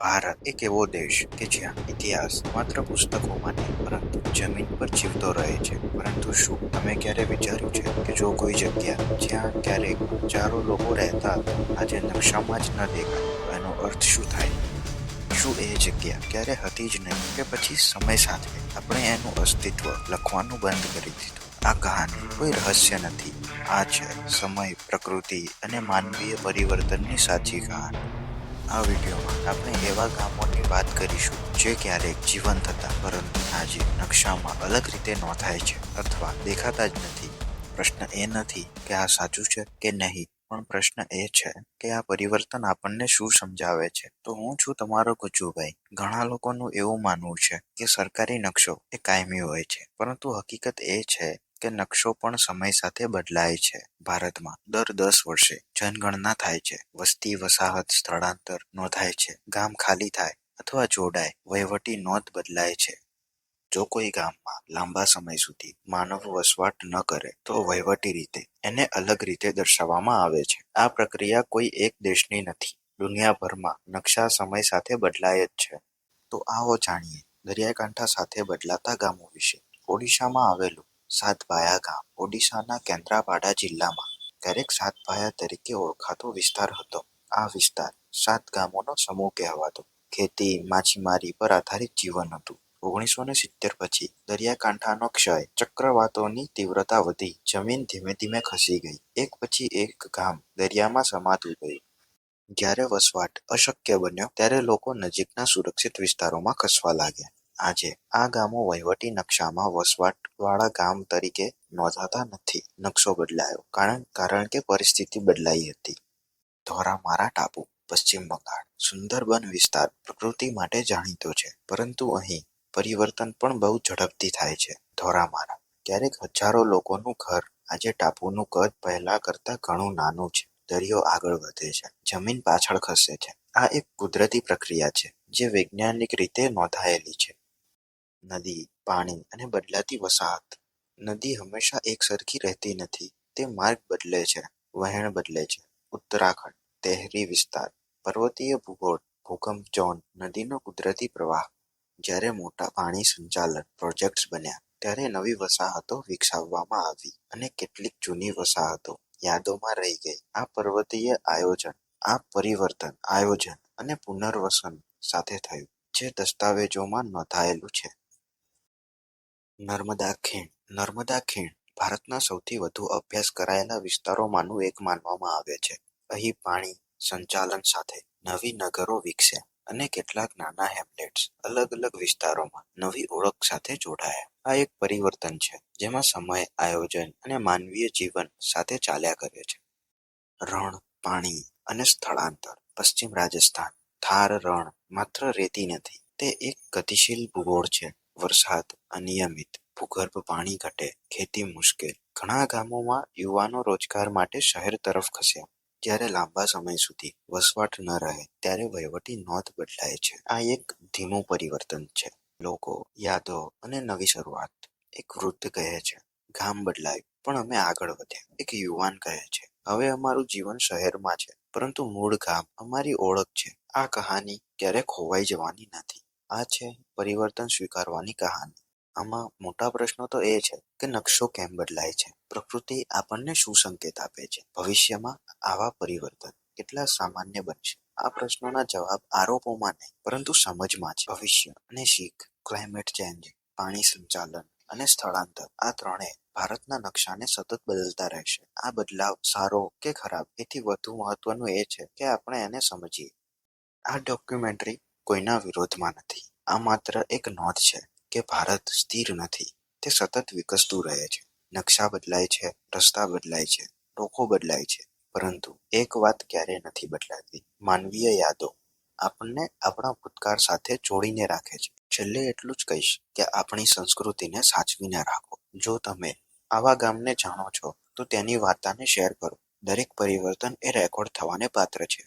ભારત એક એવો દેશ કે જ્યાં ઇતિહાસ માત્ર પુસ્તકોમાં નહીં પરંતુ જમીન પર જીવતો રહે છે. પરંતુ શું તમે ક્યારે વિચાર્યું છે કે જો કોઈ જગ્યા જ્યાં ક્યારેક હજારો લોકો રહેતા હતા આજે નકશામાં જ ન દેખાય તો એનો અર્થ શું થાય? શું એ જગ્યા ક્યારે હતી જ નહીં કે પછી સમય સાથે આપણે એનું અસ્તિત્વ લખવાનું બંધ કરી દીધું? આ કહાની કોઈ રહસ્ય નથી. આ છે સમય, પ્રકૃતિ અને માનવીય પરિવર્તનની સાચી કહાની. આ વિડીયોમાં આપણે એવા ગામોની વાત કરીશું જે ક્યારેક જીવંત હતા પરંતુ આજે નકશામાં અલગ રીતે નોંધાય છે અથવા દેખાતા જ નથી. પ્રશ્ન એ નથી કે આ સાચું છે કે નહીં, પણ પ્રશ્ન એ છે કે આ પરિવર્તન આપણને શું સમજાવે છે. તો હું છું તમારો ગુજ્જુભાઈ. ઘણા લોકોનું એવું માનવું છે કે સરકારી નકશો એ કાયમી હોય છે, પરંતુ હકીકત એ છે કે નકશો પણ સમય સાથે બદલાય છે. ભારતમાં દર 10 વર્ષે જનગણના થાય છે, વસ્તી વસાહત સ્થળાંતર નોંધાય છે, ગામ ખાલી થાય અથવા જોડાય, વહીવટી નોંધ બદલાય છે. જો કોઈ ગામમાં લાંબા સમય સુધી માનવ વસવાટ ન કરે તો વહીવટી રીતે એને અલગ રીતે દર્શાવવામાં આવે છે. આ પ્રક્રિયા કોઈ એક દેશની નથી, દુનિયાભરમાં નકશા સમય સાથે બદલાય જ છે. તો આવો જાણીએ દરિયાકાંઠા સાથે બદલાતા ગામો વિશે. ઓડિશામાં આવેલું સાતભાયા ગામ ઓડિશાના કેન્દ્રાપાડા જિલ્લામાં ક્યારેક સાતભાયા તરીકે ઓળખાતો વિસ્તાર હતો. આ વિસ્તાર 7 ગામોનો સમૂહ કહેવાતો. ખેતી, માછીમારી પર આધારિત જીવન હતું. 1970 પછી દરિયાકાંઠાનો ક્ષય, ચક્રવાતોની તીવ્રતા વધી, જમીન ધીમે ધીમે ખસી ગઈ. એક પછી એક ગામ દરિયામાં સમાતું ગયું. જ્યારે વસવાટ અશક્ય બન્યો ત્યારે લોકો નજીકના સુરક્ષિત વિસ્તારોમાં ખસવા લાગ્યા. આજે આ ગામો વહીવટી નકશામાં વસવાટવાળા ગામ તરીકે નોંધાતા નથી. નકશો બદલાયો કારણ કે પરિસ્થિતિ બદલાઈ હતી. ધોરામારા ટાપુ, પશ્ચિમ બંગાળ. સુંદરબન વિસ્તાર પ્રકૃતિ માટે જાણીતો છે, પરંતુ અહીં પરિવર્તન પણ બહુ ઝડપથી થાય છે. ધોરામારા ક્યારેક હજારો લોકોનું ઘર આજે ટાપુનું કદ પહેલા કરતા ઘણું નાનું છે. દરિયો આગળ વધે છે, જમીન પાછળ ખસે છે. આ એક કુદરતી પ્રક્રિયા છે જે વૈજ્ઞાનિક રીતે નોંધાયેલી છે. નદી, પાણી અને બદલાતી વસાહત. નદી હંમેશા એકસરખી રહેતી નથી. તે માર્ગ બદલે છે, વહેણ બદલે છે. ઉત્તરાખંડ, તેહરી વિસ્તાર, પર્વતીય ભૂગોળ, ભૂકંપ ઝોન, નદીનો કુદરતી પ્રવાહ. જ્યારે મોટા પાણી સંચાલન પ્રોજેક્ટ્સ બન્યા ત્યારે નવી વસાહતો વિકસાવવામાં આવી અને કેટલીક જૂની વસાહતો યાદોમાં રહી ગઈ. આ પર્વતીય આયોજન, આ પરિવર્તન આયોજન અને પુનર્વસન સાથે થયું, જે દસ્તાવેજોમાં નોંધાયેલું છે. નર્મદા ખીણ. નર્મદા ખીણ ભારતના સૌથી વધુ અભ્યાસ કરાયેલા વિસ્તારોમાંનું એક માનવામાં આવે છે. અહીં પાણી સંચાલન સાથે નવી નગરો વિકસ્યા અને કેટલાક નાના હેમલેટ્સ અલગ અલગ વિસ્તારોમાં નવી ઓળખ સાથે જોડાયા. આ એક પરિવર્તન છે જેમાં સમય, આયોજન અને માનવીય જીવન સાથે ચાલ્યા કરે છે. રણ, પાણી અને સ્થળાંતર. પશ્ચિમ રાજસ્થાન. થાર રણ માત્ર રેતી નથી, તે એક ગતિશીલ ભૂગોળ છે. વરસાદ અનિયમિત, ભૂગર્ભ પાણી ઘટે, ખેતી મુશ્કેલ. ઘણા ગામોમાં યુવાનો રોજગાર માટે શહેર તરફ ખસ્યા. જ્યારે લાંબા સમય સુધી વસવાટ ન રહે ત્યારે વહીવટી નોંધ બદલાય છે. આ એક ધીમું પરિવર્તન છે. લોકો, યાદો અને નવી શરૂઆત. એક વૃદ્ધ કહે છે, ગામ બદલાયું પણ અમે આગળ વધ્યા. એક યુવાન કહે છે, હવે અમારું જીવન શહેરમાં છે, પરંતુ મૂળ ગામ અમારી ઓળખ છે. આ કહાની ક્યારેક ખોવાઈ જવાની નથી. આ છે પરિવર્તન સ્વીકારવાની કહાની. આમાં મોટા પ્રશ્નો તો એ છે કે નકશો કેમ બદલાય છે? પ્રકૃતિ આપણને શું સંકેત આપે છે? ભવિષ્યમાં આવા પરિવર્તન કેટલા સામાન્ય બનશે? આ પ્રશ્નોના જવાબ આરોપોમાં નહીં પરંતુ સમજમાં છે. ભવિષ્ય અને શીખ. ક્લાઇમેટ ચેન્જ, પાણી સંચાલન અને સ્થળાંતર, આ ત્રણેય ભારતના નકશાને સતત બદલતા રહેશે. આ બદલાવ સારો કે ખરાબ એથી વધુ મહત્વનું એ છે કે આપણે એને સમજીએ. આ ડોક્યુમેન્ટરી કોઈના વિરોધમાં નથી. આ માત્ર એક નોંધ છે કે ભારત સ્થિર નથી, તે સતત વિકસતું રહે છે. નકશા બદલાય છે, રસ્તા બદલાય છે, લોકો બદલાય છે, પરંતુ એક વાત ક્યારેય નથી બદલાતી: માનવીય યાદો. આપણને આપણા ભૂતકાળ સાથે જોડીને રાખે છે. છેલ્લે એટલું જ કહીશ કે આપણી સંસ્કૃતિને સાચવીને રાખો. જો તમે આવા ગામને જાણો છો તો તેની વાર્તાને શેર કરો. દરેક પરિવર્તન એ રેકોર્ડ થવાને પાત્ર છે.